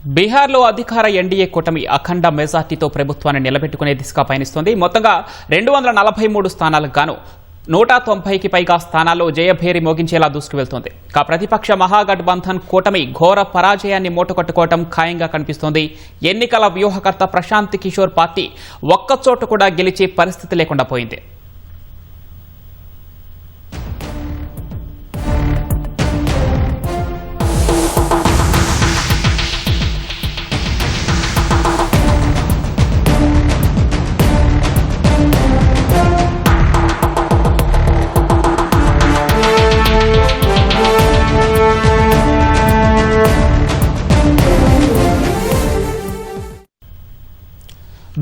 బీహార్లో అధికార ఎన్డీఏ కూటమి అఖండ మెజార్టీతో ప్రభుత్వాన్ని నిలబెట్టుకునే దిశగా పయనిస్తోంది. మొత్తంగా 243 స్థానాలకు గాను 190కి పైగా స్థానాల్లో జయభేరి మోగించేలా దూసుకువెళ్తోంది. ప్రతిపక్ష మహాగఠబంధన్ కూటమి ఘోర పరాజయాన్ని మూటకట్టుకోవడం ఖాయంగా కనిపిస్తోంది. ఎన్నికల వ్యూహకర్త ప్రశాంత్ కిషోర్ పార్టీ ఒక్కచోట కూడా గెలిచే పరిస్థితి లేకుండా పోయింది.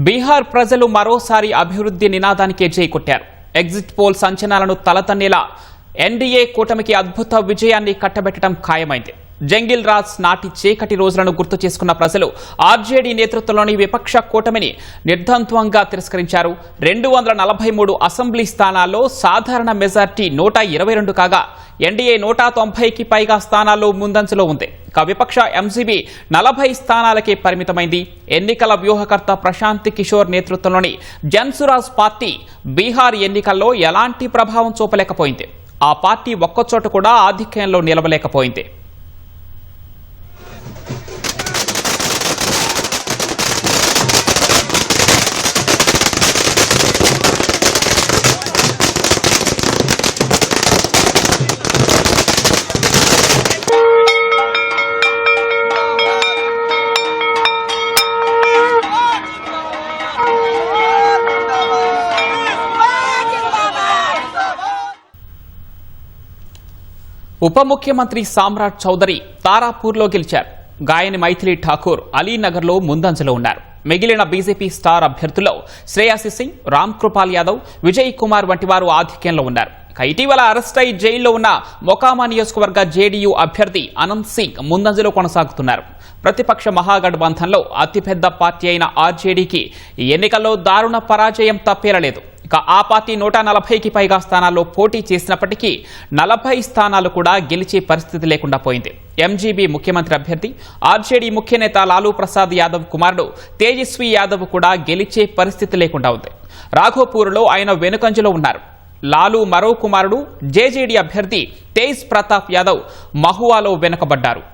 బీహార్ ప్రజలు మరోసారి అభివృద్ధి నినాదానికే జై కొట్టారు. ఎగ్జిట్ పోల్ సంచలనాలను తలతన్నేలా ఎన్డీఏ కూటమికి అద్భుత విజయాన్ని కట్టబెట్టడం ఖాయమైంది. జంగిల్ రాజ్ నాటి చీకటి రోజులను గుర్తు చేసుకున్న ప్రజలు ఆర్జేడీ నేతృత్వంలోని విపక్ష కూటమిని నిర్ద్వంద్వంగా తిరస్కరించారు. 243 అసెంబ్లీ స్థానాల్లో సాధారణ మెజార్టీ 122 కాగా ఎన్డీఏ 190కి పైగా స్థానాల్లో ముందంజలో ఉంది. విపక్ష ఎంజీబీ 40 స్థానాలకే పరిమితమైంది. ఎన్నికల వ్యూహకర్త ప్రశాంత్ కిషోర్ నేతృత్వంలోని జన్సురాజ్ పార్టీ బీహార్ ఎన్నికల్లో ఎలాంటి ప్రభావం చూపలేకపోయింది. ఆ పార్టీ ఒక్కచోట కూడా ఆధిక్యంలో నిలవలేకపోయింది. ఉప ముఖ్యమంత్రి సామ్రాట్ చౌదరి తారాపూర్లో గెలిచారు. గాయని మైథిలి ఠాకూర్ అలీనగర్లో ముందంజలో ఉన్నారు. మిగిలిన బీజేపీ స్టార్ అభ్యర్థుల్లో శ్రేయాసి సింగ్, రామ్ కృపాల్ యాదవ్, విజయ్ కుమార్ వంటి వారు ఆధిక్యంలో ఉన్నారు. ఇటీవల అరెస్ట్ అయి జైల్లో ఉన్న మొకామా నియోజకవర్గ జేడీయూ అభ్యర్థి అనంత్ సింగ్ ముందంజలో కొనసాగుతున్నారు. ప్రతిపక్ష మహాగఠబంధన్లో అతిపెద్ద పార్టీ అయిన ఆర్జేడీకి ఈ ఎన్నికల్లో దారుణ పరాజయం తప్పేరలేదు. ఆ పార్టీ 140కి పైగా స్థానాల్లో పోటీ చేసినప్పటికీ 40 స్థానాలు కూడా గెలిచే పరిస్థితి లేకుండా పోయింది. ఎంజీబీ ముఖ్యమంత్రి అభ్యర్థి ఆర్జేడీ ముఖ్య నేత లాలూ ప్రసాద్ యాదవ్ కుమారుడు తేజస్వి యాదవ్ కూడా గెలిచే పరిస్థితి లేకుండా ఉంది. రాఘోపూర్లో ఆయన వెనుకంజలో ఉన్నారు. లాలూ మరో కుమారుడు జేజేడీ అభ్యర్థి తేజ్ ప్రతాప్ యాదవ్ మహువాలో వెనుకబడ్డారు.